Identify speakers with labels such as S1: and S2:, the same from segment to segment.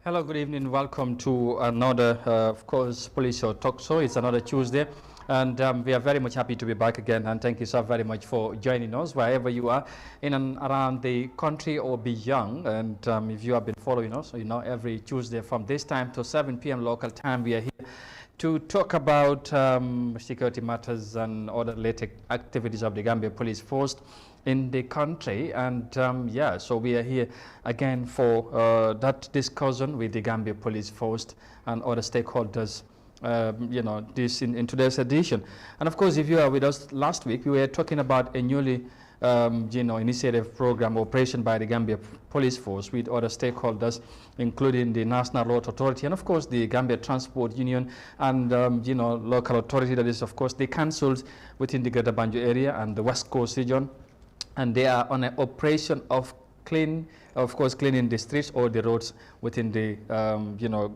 S1: Hello, good evening. Welcome to another, of course, POLISO talk show. It's another Tuesday, and we are very much happy to be back again. And thank you so very much for joining us wherever you are in and around the country or beyond. And if you have been following us, you know, every Tuesday from this time to 7 p.m. local time, we are here to talk about security matters and other related activities of the Gambia Police Force in the country. And yeah, so we are here again for that discussion with the Gambia Police Force and other stakeholders, you know, this in today's edition. And of course, if you are with us last week, we were talking about a newly you know, initiative program operation by the Gambia Police Force with other stakeholders, including the National Road Authority and of course the Gambia Transport Union and you know, local authority, that is of course the councils within the Greater Banjul area and the West Coast region. And they are on an operation of cleaning the streets or the roads within the, you know,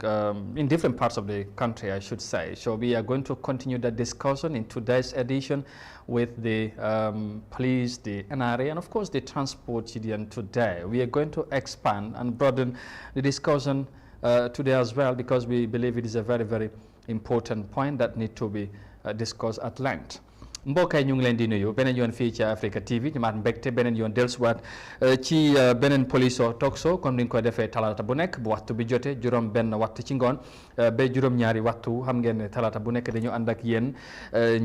S1: in different parts of the country, I should say. So we are going to continue that discussion in today's edition with the police, the NRA, and of course the transport union today. We are going to expand and broaden the discussion today as well, because we believe it is a very, very important point that needs to be discussed at length. mbokk yi ñu ngi leen di nuyu beneen yoon fii ci Africa TV ñu maat mbégte beneen yoon dellusiwaat ci beneen POLISO talk show comme ni ñu ko defee talaata bu nekk bu waxtu bi jotee juróom benn waxtu ci ngoon ba juróom-ñaari waxtu. xam ngeen ne talaata bu nekk dañu ànd ak yéen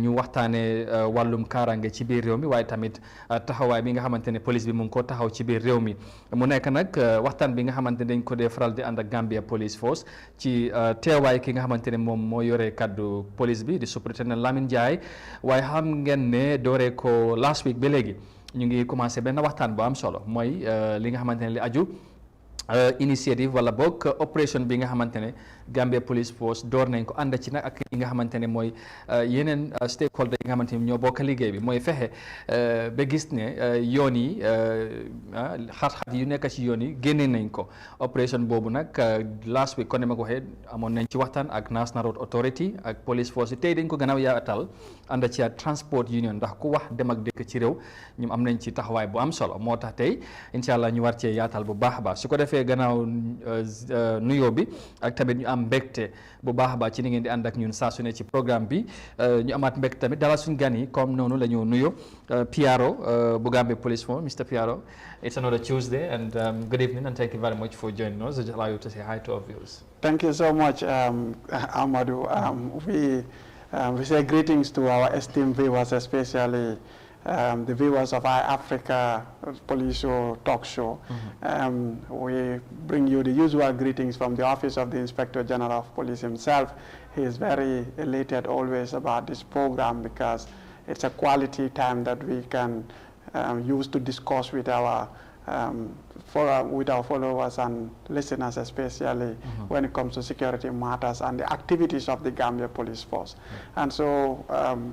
S1: ñu waxtaanee wàllum kaaraange ci biir réew mi waaye tamit taxawaay bi nga xamante ne police bi mu ngi ko taxaw ci biir réew mi. mu nekk nag waxtaan bi nga xamante ne dañ ko dee faral di ànd ak Gambia Police Force ci teewaay ki nga xamante ne moom moo yore kaddu police bi di Superintendent Lamin Jaay. waaye xam ngeen ne dooree ko last week ba léegi ñu ngi commencé benn waxtaan bu am solo mooy li nga xamante ne li aju initiative wala boog opération bi nga xamante ne Gambia Police Force door nañ ko ànd ci nag ak yi nga xamante ne mooy yeneen stakeholder yi nga xamante ne ñoo bokk liggéey bi mooy fexe ba gis ne yoon yi xat-xat yu nekk ci yoon yi génne nañ ko. opération boobu nag last week kon ne ma ko waxee amoon nañ ci waxtaan ak National Road Authority ak Police Force yi tey dañ ko gën a yaatal ànd ci ak Transport Union ndax ku wax dem ak dëkk ci réew ñoom am nañ ci taxawaay bu am solo moo tax tey incha allah ñu war cee yaatal bu baax a baax. su ko defee gannaaw nuyoo bi ak tamit ñu am mbégte bu baax a baax ci ni ngeen di ànd ak ñun saa su ne ci programme bi ñu amaat mbégte tamit dalal suñu gan yi comme noonu la ñu nuyoo PRO bu Gambia Police Force. Mr. PRO, it's another Tuesday and good evening and thank you very much for joining us. I'd allow you to say hi to our viewers.
S2: Thank you so much, Amadou. We say greetings to our esteemed viewers, especially the viewers of our Africa POLISO talk show. We bring you the usual greetings from the Office of the Inspector General of Police himself. He is very elated always about this program because it's a quality time that we can use to discuss with our followers and listeners, especially when it comes to security matters and the activities of the Gambia Police Force. And so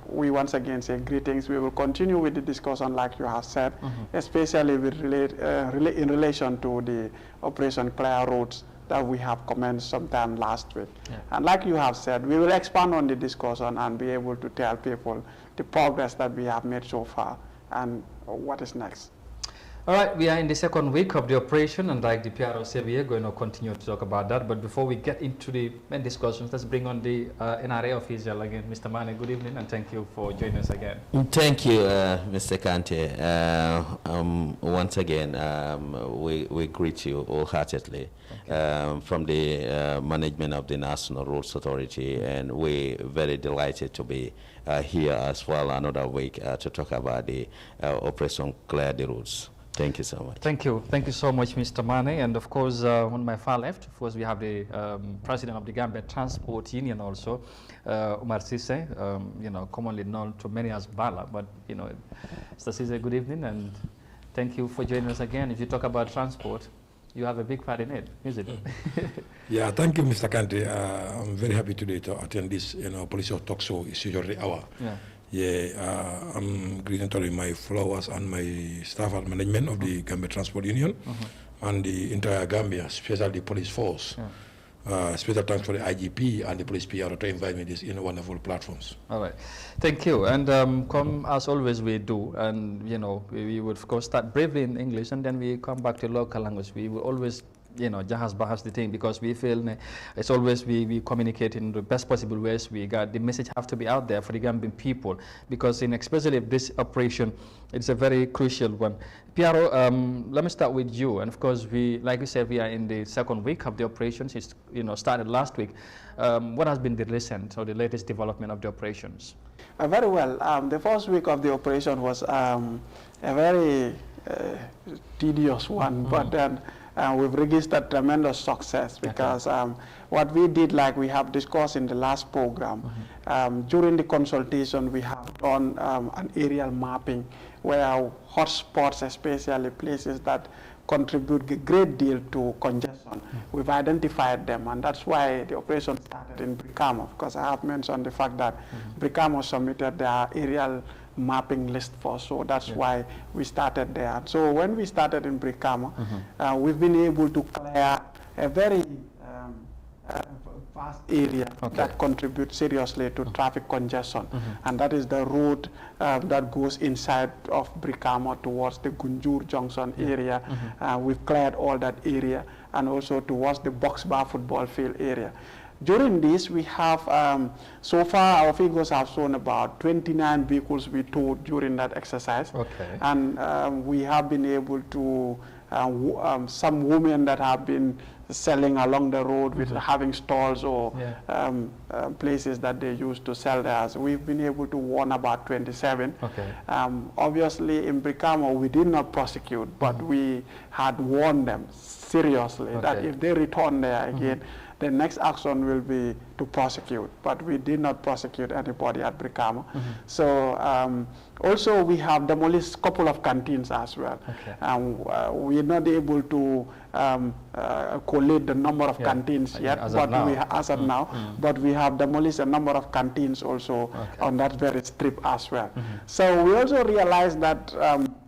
S2: we once again say greetings. We will continue with the discussion like you have said, especially with in relation to the Operation Clear Roads that we have commenced sometime last week. And like you have said, we will expand on the discussion and be able to tell people the progress that we have made so far and what is next.
S1: All right, we are in the second week of the operation, and like the PRO said, we are going to continue to talk about that. But before we get into the main discussions, let's bring on the NRA official again. Mr. Mane, good evening, and thank you for joining us again.
S3: Thank you, Mr. Kante. Once again, we greet you wholeheartedly from the management of the National Roads Authority, and we're very delighted to be here as well another week to talk about the Operation Clear the Roads. Thank you so much.
S1: Thank you. Thank you so much, Mr. Mane. And of course, on my far left, of course, we have the President of the Gambia Transport Union also, Umar Sise, you know, commonly known to many as Bala. But, you know, Mr. Sise, good evening, and thank you for joining us again. If you talk about transport, you have a big part in it, is it?
S4: Yeah, thank you, Mr. Kante. I'm very happy today to attend this, you know, POLISO talk show. It's usually hour.
S1: Yeah.
S4: Yeah, I'm greeting to my followers and my staff and management of the Gambia Transport Union and the entire Gambia, especially the police force. Special thanks for the IGP and the police PR to invite me this in wonderful platforms.
S1: All right, thank you. And come as always we do, and you know we would of course start briefly in English and then we come back to local language. We will always jahas bahas the thing, because we feel it's always we communicate in the best possible ways. We got the message have to be out there for the Gambian people, because especially this operation, it's a very crucial one. Piero, let me start with you. And of course, like we said, we are in the second week of the operations. It's started last week. What has been the recent or the latest development of the operations?
S2: Very well. The first week of the operation was a very tedious one, but then we've registered tremendous success, because what we did, like we have discussed in the last program, during the consultation we have done an aerial mapping where hotspots, especially places that contribute a great deal to congestion, we've identified them, and that's why the operation started in Brikama, because I have mentioned the fact that Brikama submitted their aerial mapping list for, so that's why we started there. So when we started in Brikama, we've been able to clear a very vast area that contributes seriously to traffic congestion, and that is the road that goes inside of Brikama towards the Gunjur Junction area. We've cleared all that area, and also towards the Box Bar football field area. During this, we have, so far our figures have shown about 29 vehicles we towed during that exercise. And we have been able to, some women that have been selling along the road with having stalls or places that they use to sell theirs. We've been able to warn about 27. Obviously in Brikama we did not prosecute, but we had warned them seriously that if they return there again, the next action will be to prosecute, but we did not prosecute anybody at Brikama. So also we have demolished a couple of canteens as well. We are not able to collate the number of canteens yet, but as of now, but we have demolished a number of canteens also on that very strip as well. So we also realized that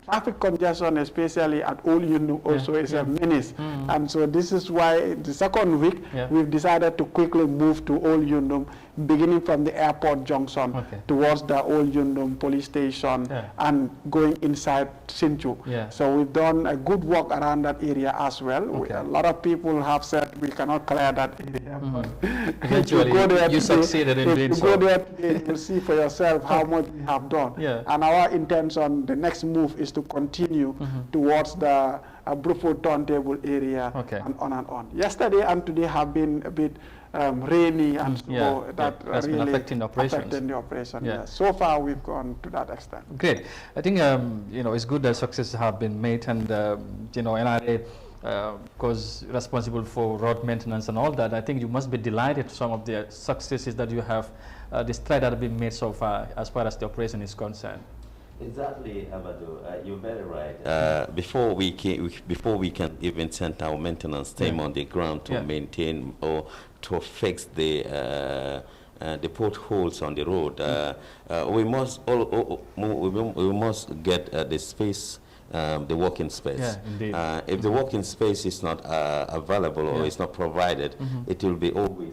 S2: traffic congestion, especially at Old Yundum, also is a menace. And so this is why the second week we've decided to quickly move to Old Yundum, beginning from the airport junction towards the Old Yundum police station and going inside Sinchu. So we've done a good work around that area as well. A lot of people have said we cannot clear that area. But
S1: eventually you succeeded in doing so.
S2: If you go there today, you'll see for yourself how much we have done. And our intention, the next move is to continue towards the Bruford turntable area and on and on. Yesterday and today have been a bit rainy, and so that
S1: that's
S2: really
S1: been affecting the
S2: operation. So far we've gone to that extent.
S1: Great. I think it's good that successes have been made, and NRA because responsible for road maintenance and all that. I think you must be delighted with some of the successes that you have, the stride that have been made so far as far as the operation is concerned.
S3: Exactly, Amadou. You're very right. Before we can even send our maintenance team on the ground to maintain or to fix the potholes on the road, we must get the space. The working space. If the working space is not available or is not provided, it will be always